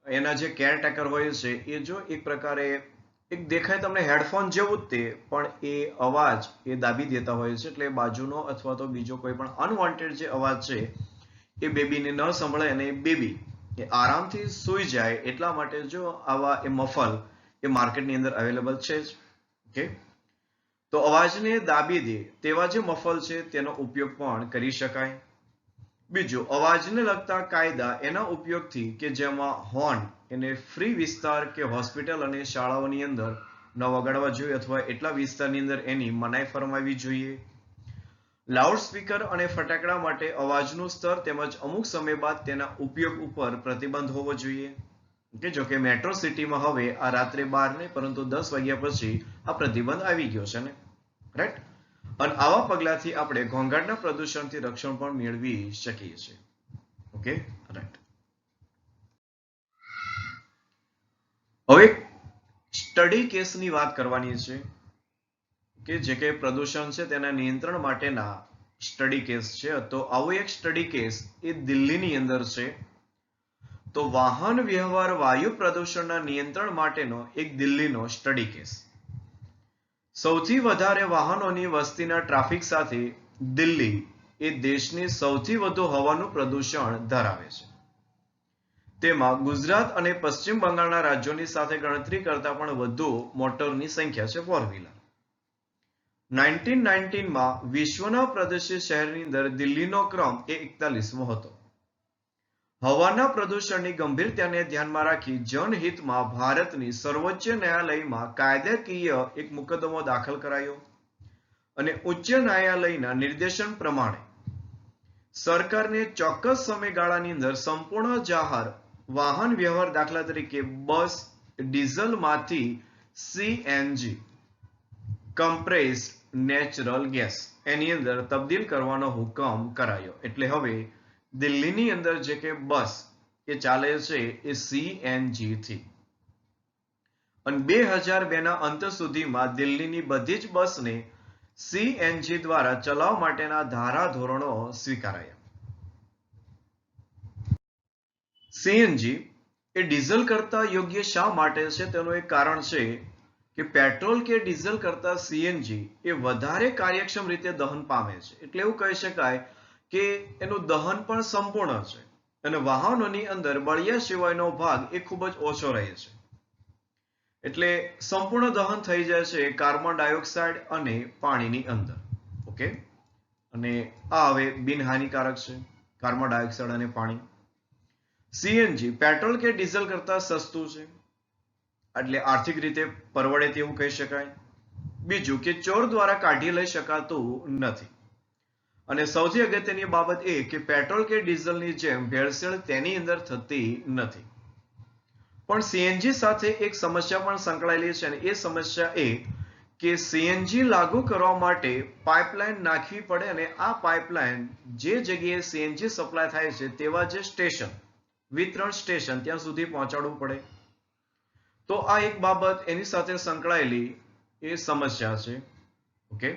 એના જે કેરટેકર હોય છે એ જો એક પ્રકારે એક દેખાય તમને હેડફોન જેવું જ તે, પણ એ અવાજ એ દાબી દેતા હોય છે, એટલે બાજુનો અથવા તો બીજો કોઈ પણ અનવોન્ટેડ જે અવાજ છે એ બેબીને ન સંભળાય અને બેબી એ આરામથી સૂઈ જાય એટલા માટે જો આવા એ મફલ એ માર્કેટની અંદર અવેલેબલ છે જ. ઓકે, તો અવાજને દાબી દે તેવા જે મફલ છે તેનો ઉપયોગ પણ કરી શકાય. બીજું, અવાજને લગતા કાયદા એના ઉપયોગથી કે જેમાં હોર્ન એને ફ્રી વિસ્તાર કે હોસ્પિટલ અને શાળાઓની અંદર ન વગાડવા જોઈએ અથવા એટલા વિસ્તારની અંદર એની મનાઈ ફરમાવવી જોઈએ. લાઉડ સ્પીકર અને ફટાકડા માટે અવાજનું સ્તર તેમજ અમુક સમય બાદ તેના ઉપયોગ ઉપર પ્રતિબંધ હોવો જોઈએ. કે જો કે મેટ્રો સિટીમાં હવે આ રાત્રે 12 નહીં પરંતુ 10 વાગ્યા પછી આ પ્રતિબંધ આવી ગયો છે ને, રાઈટ? અને આવા પગલાથી આપણે ઘોંઘાટના પ્રદૂષણથી રક્ષણ પણ મેળવી શકીએ છીએ. Okay, right. હવે સ્ટડી કેસની વાત કરવાની છે કે જે કંઈ પ્રદૂષણ છે તેના નિયંત્રણ માટેના સ્ટડી કેસ છે. તો આવો એક સ્ટડી કેસ એ દિલ્હીની અંદર છે. તો વાહન વ્યવહાર વાયુ પ્રદૂષણના નિયંત્રણ માટેનો એક દિલ્હીનો સ્ટડી કેસ. સૌથી વધારે વાહનોની વસ્તીના ટ્રાફિક સાથે દિલ્હી એ દેશની સૌથી વધુ હવાનું પ્રદૂષણ ધરાવે છે. તેમાં ગુજરાત અને પશ્ચિમ બંગાળના રાજ્યોની સાથે ગણતરી કરતા પણ વધુ મોટરની સંખ્યા છે, ફોર વ્હીલર. 1919માં વિશ્વના પ્રદૂષિત શહેરની અંદર દિલ્હીનો ક્રમ એ 41મો હતો. હવાના પ્રદૂષણની ગંભીરતાને ધ્યાનમાં રાખી જનહિતમાં ભારતની સર્વોચ્ચ ન્યાયાલયમાં કાયદાકીય એક મુકદ્દમો દાખલ કરાયો અને ઉચ્ચ ન્યાયાલયના નિર્દેશન પ્રમાણે સરકારને ચોક્કસ સમયગાળાની અંદર સંપૂર્ણ જાહેર વાહન વ્યવહાર, દાખલા તરીકે બસ, ડીઝલમાંથી સીએનજી કમ્પ્રેસ્ડ નેચરલ ગેસ એની અંદર તબદીલ કરવાનો હુકમ કરાયો. એટલે હવે દિલ્હીની અંદર જે કે બસ એ ચાલે છે એ સીએનજી થી, અને 2002ના અંત સુધીમાં દિલ્હીની બધી જ બસને સીએનજી દ્વારા ચલાવવા માટેના ધારાધોરણો સ્વીકારાયા. સીએનજી એ ડીઝલ કરતા યોગ્ય શા માટે છે? તેનું એક કારણ છે કે પેટ્રોલ કે ડીઝલ કરતા સીએનજી એ વધારે કાર્યક્ષમ રીતે દહન પામે છે. એટલે એવું કહી શકાય કે એનું દહન પણ સંપૂર્ણ છે અને વાહનોની અંદર બળિયા સિવાયનો ભાગ એ ખૂબ જ ઓછો રહે છે. એટલે સંપૂર્ણ દહન થઈ જાય છે કાર્બન ડાયોક્સાઇડ અને પાણીની અંદર. ઓકે, અને આ હવે બિનહાનિકારક છે, કાર્બન ડાયોક્સાઇડ અને પાણી. સીએનજી પેટ્રોલ કે ડીઝલ કરતા સસ્તું છે, એટલે આર્થિક રીતે પરવડે તેવું કહી શકાય. બીજું કે ચોર દ્વારા કાઢી લઈ શકાતું નથી. અને સૌથી અગત્યની બાબત એ કે પેટ્રોલ કે ડીઝલની જેમ ભેળસેળ તેની અંદર થતી નથી. પણ સીએનજી સાથે એક સમસ્યા પણ સંકળાયેલી છે, અને એ સમસ્યા એ કે સીએનજી લાગુ કરવા માટે પાઇપલાઇન નાખવી પડે, અને આ પાઇપલાઇન જે જગ્યાએ સીએનજી સપ્લાય થાય છે તેવા જે સ્ટેશન, વિતરણ સ્ટેશન, ત્યાં સુધી પહોંચાડવું પડે. તો આ એક બાબત એની સાથે સંકળાયેલી એ સમસ્યા છે. ઓકે,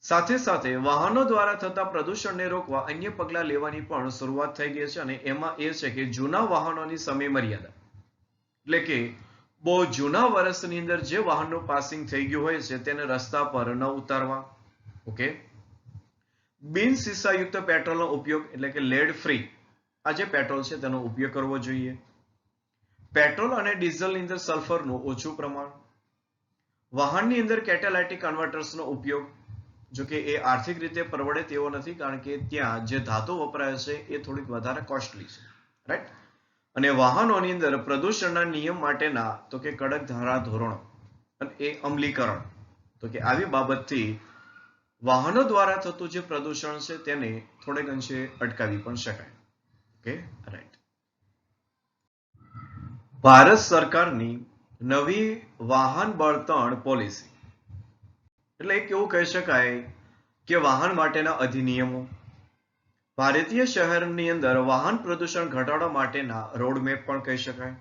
સાથે સાથે વાહનો દ્વારા થતા પ્રદૂષણને રોકવા અન્ય પગલાં લેવાની પણ શરૂઆત થઈ ગઈ છે, અને એમાં એ છે કે જૂના વાહનોની સમય મર્યાદા, એટલે કે બહુ જૂના વર્ષની અંદર જે વાહનનું પાસિંગ થઈ ગયું હોય છે તેને રસ્તા પર ન ઉતારવા. ઓકે, બિન શીશાયુક્ત પેટ્રોલનો ઉપયોગ, એટલે કે લેડ ફ્રી આ જે પેટ્રોલ છે તેનો ઉપયોગ કરવો જોઈએ. પેટ્રોલ અને ડીઝલની અંદર સલ્ફરનું ઓછું પ્રમાણ, વાહનની અંદર કેટાલાઇટિક કન્વર્ટર્સનો ઉપયોગ, જો કે એ આર્થિક રીતે પરવડે તેવો નથી, કારણ કે ત્યાં જે ધાતુ વપરાય છે એ થોડીક વધારે કોસ્ટલી છે, રાઈટ. અને વાહનોની અંદર પ્રદૂષણના નિયમ માટેના તો કે કડક ધારા ધોરણો અને એ અમલીકરણ, તો કે આવી બાબતથી વાહનો દ્વારા થતું જે પ્રદૂષણ છે તેને થોડેક અંશે અટકાવી પણ શકાય. Okay, right. ભારત સરકારની નવી વાહન બળતણ પોલિસી, એટલે કેવું કહી શકાય કે વાહન માટેના અધિનિયમો, ભારતીય શહેરની અંદર વાહન પ્રદૂષણ ઘટાડવા માટેના રોડમેપ પણ કહી શકાય,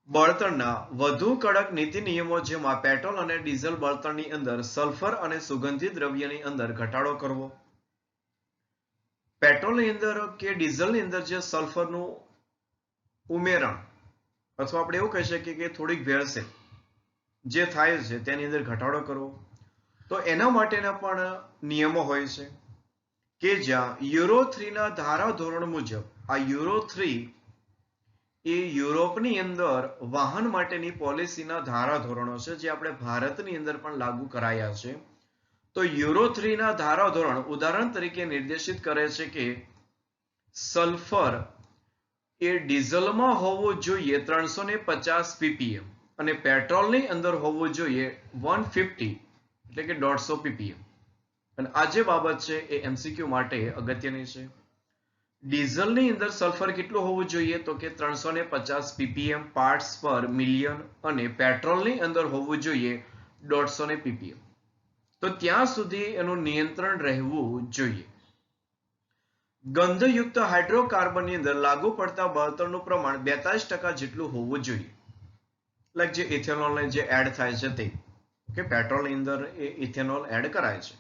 બળતણના વધુ કડક નીતિ નિયમો, જેમાં પેટ્રોલ અને ડીઝલ બળતણની અંદર સલ્ફર અને સુગંધિત દ્રવ્યની અંદર ઘટાડો કરવો, પેટ્રોલની અંદર કે ડીઝલની અંદર જે સલ્ફરનું ઉમેરણ અથવા આપણે એવું કહી શકીએ કે થોડીક ભેળસેળ જે થાય છે તેની અંદર ઘટાડો કરવો, તો એના માટેના પણ નિયમો હોય છે કે જ્યાં યુરો 3 ના ધારા ધોરણ મુજબ, આ યુરો 3 એ યુરોપની અંદર વાહન માટેની પોલિસીના ધારા ધોરણો છે, જે આપણે ભારતની અંદર પણ લાગુ કરાયા છે. તો યુરો 3 ના ધારા ધોરણ ઉદાહરણ તરીકે નિર્દેશિત કરે છે કે સલ્ફર એ ડીઝલમાં હોવું જોઈએ 350 ppm અને પેટ્રોલની અંદર હોવું જોઈએ 150 એટલે કે 150 ppm. અને આ જે બાબત છે એ એમસીક્યુ માટે અગત્યની છે. ડીઝલની અંદર સલ્ફર કેટલું હોવું જોઈએ તો કે 350 ppm પાર્ટ્સ પર મિલિયન અને પેટ્રોલની અંદર હોવું જોઈએ 150 ppm. તો ત્યાં સુધી એનું નિયંત્રણ રહેવું જોઈએ. ગંધયુક્ત હાઇડ્રોકાર્બનની અંદર લાગુ પડતા બળતણનું પ્રમાણ 42% જેટલું હોવું જોઈએ, લાઈક જે ઇથેનોલ જે એડ થાય છે તે, કે પેટ્રોલની અંદર એ ઇથેનોલ એડ કરાય છે,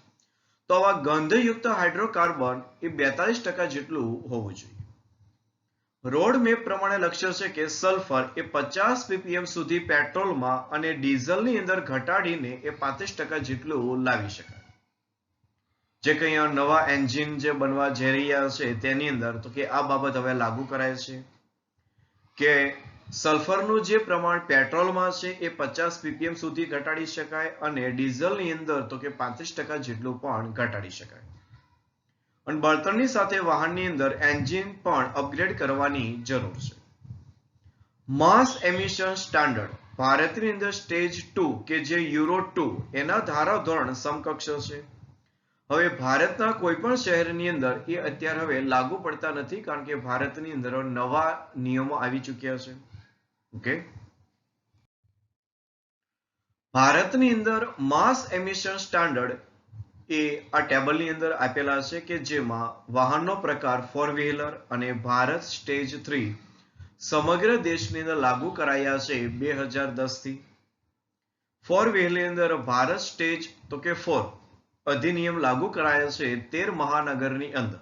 તો આવા ગંધયુક્ત હાઇડ્રોકાર્બન એ 42% જેટલું હોવું જોઈએ. રોડ મેપ પ્રમાણે લક્ષ્ય છે કે સલ્ફર એ 50 ppm સુધી પેટ્રોલમાં અને ડીઝલની અંદર ઘટાડીને એ 35% જેટલું લાવી શકાય. જે કંઈ નવા એન્જિન જે બનવા જઈ રહ્યા છે તેની અંદર તો કે આ બાબત હવે લાગુ કરાય છે કે સલ્ફરનું જે પ્રમાણ પેટ્રોલમાં છે એ 50 ppm સુધી ઘટાડી શકાય અને ડીઝલની અંદર તો કે 35% જેટલું પણ ઘટાડી શકાય. અને બળતણની સાથે વાહનની અંદર એન્જિન પણ અપગ્રેડ કરવાની જરૂર છે. માસ એમિશન સ્ટાન્ડર્ડ ભારતની અંદર સ્ટેજ 2 કે જે યુરો 2 એના ધારા ધોરણ સમકક્ષ છે. હવે ભારતના કોઈ પણ શહેરની અંદર એ અત્યારે હવે લાગુ પડતા નથી, કારણ કે ભારતની અંદર નવા નિયમો આવી ચૂક્યા છે. ઓકે, ભારતની અંદર માસ એમિશન સ્ટાન્ડર્ડ એ આ ટેબલની અંદર આપેલા છે કે જેમાં વાહનનો પ્રકાર 4 વ્હીલર અને ભારત સ્ટેજ 3 સમગ્ર દેશની અંદર લાગુ કરાયા છે 2010 થી. 4 વ્હીલરની અંદર ભારત સ્ટેજ તો કે 4 અધિનિયમ લાગુ કરાયા છે 13 મહાનગરની અંદર.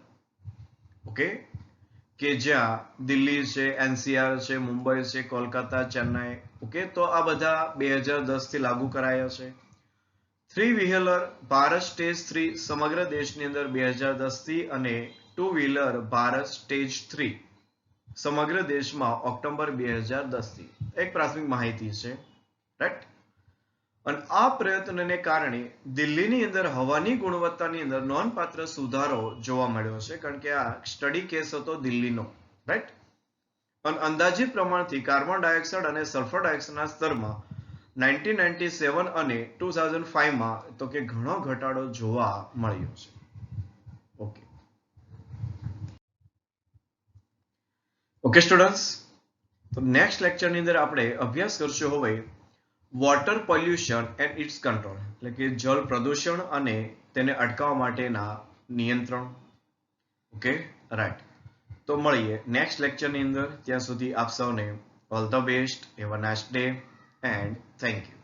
ઓકે, કે જ્યાં દિલ્હી છે, એનસીઆર છે, મુંબઈ છે, કોલકાતા, ચેન્નાઈ. ઓકે, તો આ બધા 2010 થી લાગુ કરાયા છે. 3 વ્હીલર ભારત સ્ટેજ 3 સમગ્ર દેશની અંદર 2010 થી અને 2 વ્હીલર ભારત સ્ટેજ 3 સમગ્ર દેશમાં ઓક્ટોબર 2010 થી. એક પ્રાથમિક માહિતી છે, રાઈટ. અને આ પ્રયત્નને કારણે દિલ્હીની અંદર હવાની ગુણવત્તાની અંદર નોંધપાત્ર સુધારો જોવા મળ્યો છે, કારણ કે આ સ્ટડી કેસ હતો દિલ્હીનો, રાઈટ. અને અંદાજિત પ્રમાણથી કાર્બન ડાયોક્સાઇડ અને સલ્ફર ડાયોક્સાઇડના સ્તરમાં 1997 અને 2005 માં તો કે ઘણો ઘટાડો જોવા મળ્યો છે. ઓકે ઓકે સ્ટુડન્ટ્સ, તો નેક્સ્ટ લેક્ચરની અંદર આપણે અભ્યાસ કરશું હવે water pollution and its control, એટલે કે જળ પ્રદૂષણ અને તેને અટકાવવા માટેના નિયંત્રણ. Okay, right. તો મળીએ નેક્સ્ટ લેક્ચરની અંદર. ત્યાં સુધી આપ સૌને all the best. Have a nice day and thank you.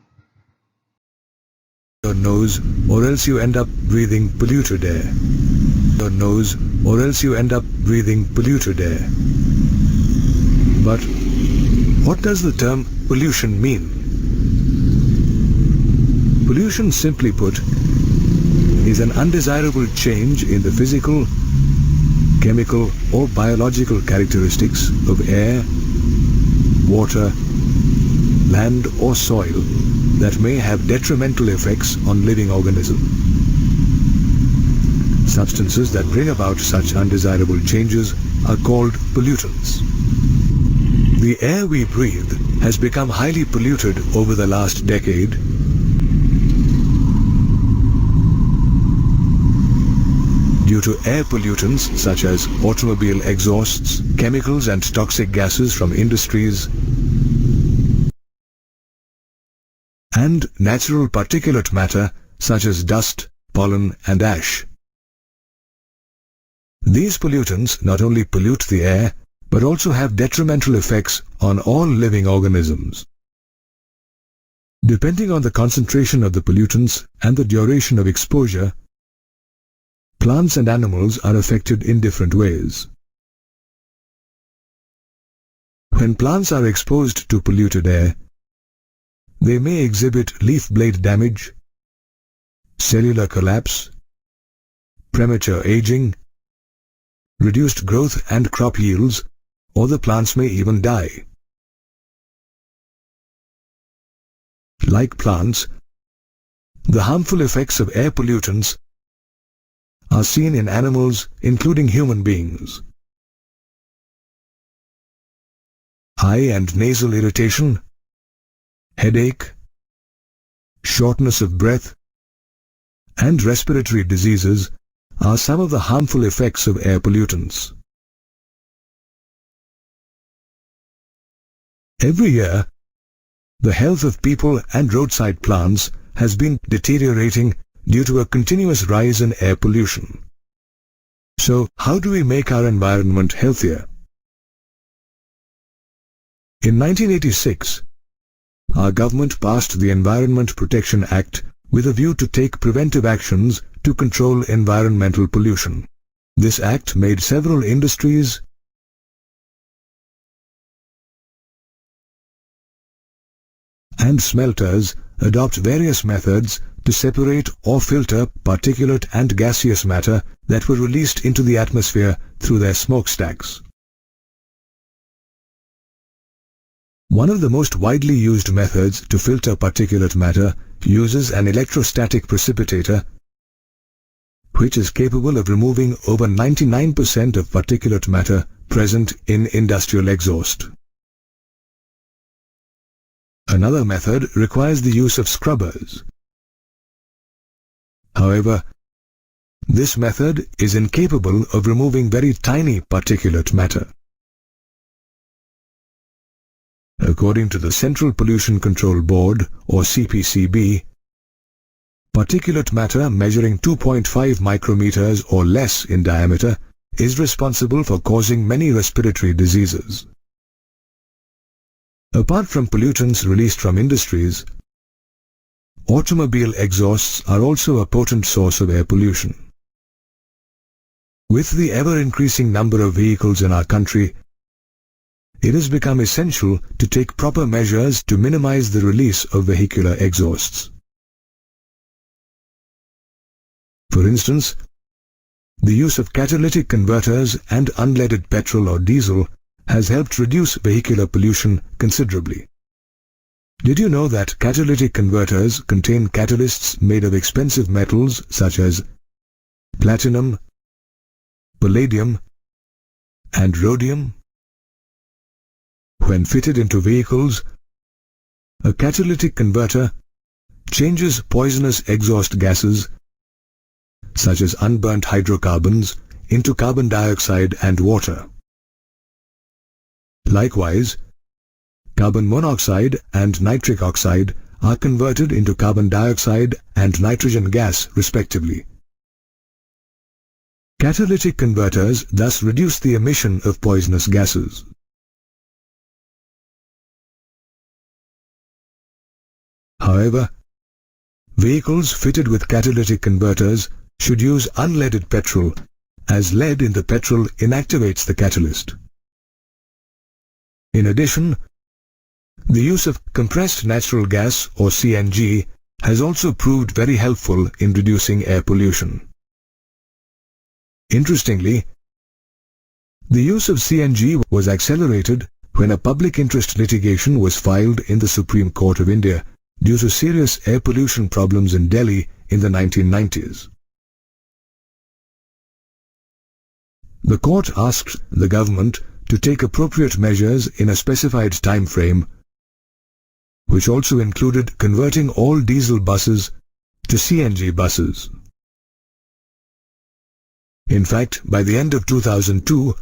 Your nose, or else you end up breathing polluted air. Your nose, or else you end up breathing polluted air. But what does the term pollution mean? Pollution, simply put, is an undesirable change in the physical, chemical or biological characteristics of air, water, land or soil that may have detrimental effects on living organisms. Substances that bring about such undesirable changes are called pollutants. The air we breathe has become highly polluted over the last decade due to air pollutants such as automobile exhausts, chemicals and toxic gases from industries, and natural particulate matter such as dust, pollen and ash. These pollutants not only pollute the air, but also have detrimental effects on all living organisms. Depending on the concentration of the pollutants and the duration of exposure, plants and animals are affected in different ways. When plants are exposed to polluted air, they may exhibit leaf blade damage, cellular collapse, premature aging, reduced growth and crop yields, or the plants may even die. Like plants, the harmful effects of air pollutants are seen in animals, including human beings. Eye and nasal irritation, headache, shortness of breath, and respiratory diseases are some of the harmful effects of air pollutants. Every year, the health of people and roadside plants has been deteriorating due to a continuous rise in air pollution. So, how do we make our environment healthier? In 1986, our government passed the Environment Protection Act with a view to take preventive actions to control environmental pollution. This act made several industries and smelters adopt various methods to separate or filter particulate and gaseous matter that were released into the atmosphere through their smokestacks. One of the most widely used methods to filter particulate matter uses an electrostatic precipitator, which is capable of removing over 99% of particulate matter present in industrial exhaust. Another method requires the use of scrubbers. However, this method is incapable of removing very tiny particulate matter. According to the Central Pollution Control Board, or CPCB, particulate matter measuring 2.5 micrometers or less in diameter is responsible for causing many respiratory diseases. Apart from pollutants released from industries, automobile exhausts are also a potent source of air pollution. With the ever-increasing number of vehicles in our country, it has become essential to take proper measures to minimize the release of vehicular exhausts. For instance, the use of catalytic converters and unleaded petrol or diesel has helped reduce vehicular pollution considerably. Did you know that catalytic converters contain catalysts made of expensive metals such as platinum, palladium, and rhodium? When fitted into vehicles, a catalytic converter changes poisonous exhaust gases such as unburnt hydrocarbons into carbon dioxide and water. Likewise, carbon monoxide and nitric oxide are converted into carbon dioxide and nitrogen gas respectively. Catalytic converters thus reduce the emission of poisonous gases. However, vehicles fitted with catalytic converters should use unleaded petrol, as lead in the petrol inactivates the catalyst. In addition, the use of compressed natural gas or CNG has also proved very helpful in reducing air pollution. Interestingly, the use of CNG was accelerated when a public interest litigation was filed in the Supreme Court of India due to serious air pollution problems in Delhi in the 1990s. The court asked the government to take appropriate measures in a specified time frame, which also included converting all diesel buses to CNG buses. In fact, by the end of 2002,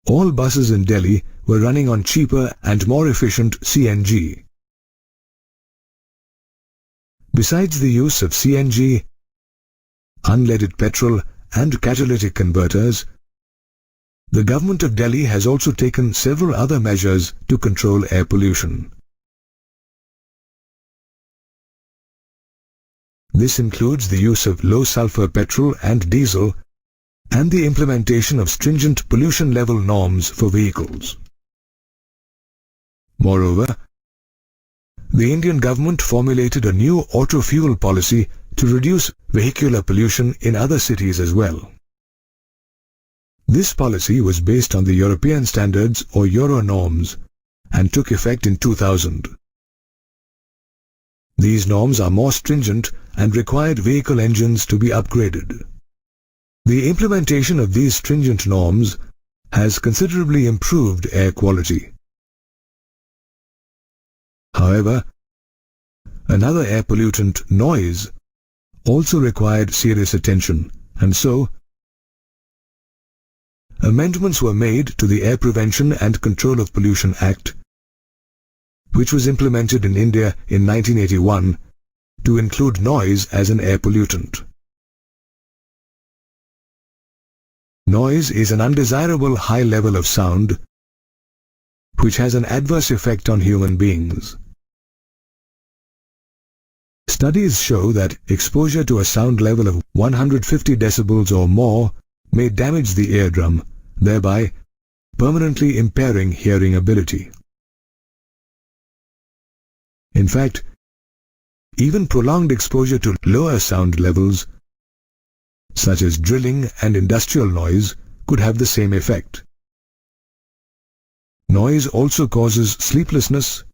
all buses in Delhi were running on cheaper and more efficient CNG. Besides the use of CNG, unleaded petrol and catalytic converters, the government of Delhi has also taken several other measures to control air pollution. This includes the use of low-sulfur petrol and diesel and the implementation of stringent pollution level norms for vehicles. Moreover, the Indian government formulated a new auto fuel policy to reduce vehicular pollution in other cities as well. This policy was based on the European standards or Euro norms and took effect in 2000. These norms are more stringent and required vehicle engines to be upgraded. The implementation of these stringent norms has considerably improved air quality. However, another air pollutant, noise, also required serious attention, and so amendments were made to the Air Prevention and Control of Pollution Act, which was implemented in India in 1981 to include noise as an air pollutant. Noise is an undesirable high level of sound which has an adverse effect on human beings. Studies show that exposure to a sound level of 150 decibels or more may damage the eardrum, thereby permanently impairing hearing ability. In fact, even prolonged exposure to lower sound levels, such as drilling and industrial noise, could have the same effect. Noise also causes sleeplessness,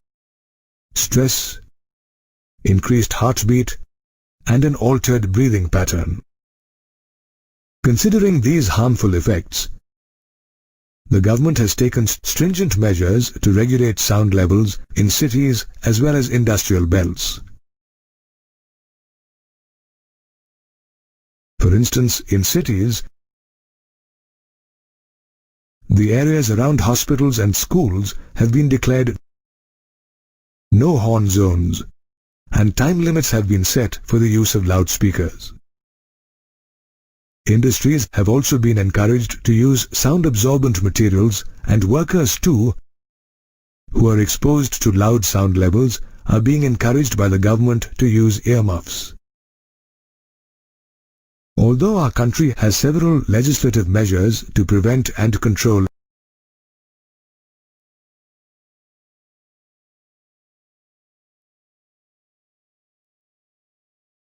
stress, increased heartbeat, and an altered breathing pattern. Considering these harmful effects, the government has taken stringent measures to regulate sound levels in cities as well as industrial belts. For instance, in cities, the areas around hospitals and schools have been declared no horn zones, and time limits have been set for the use of loudspeakers. Industries have also been encouraged to use sound-absorbent materials, and workers too, who are exposed to loud sound levels, are being encouraged by the government to use earmuffs. Although our country has several legislative measures to prevent and control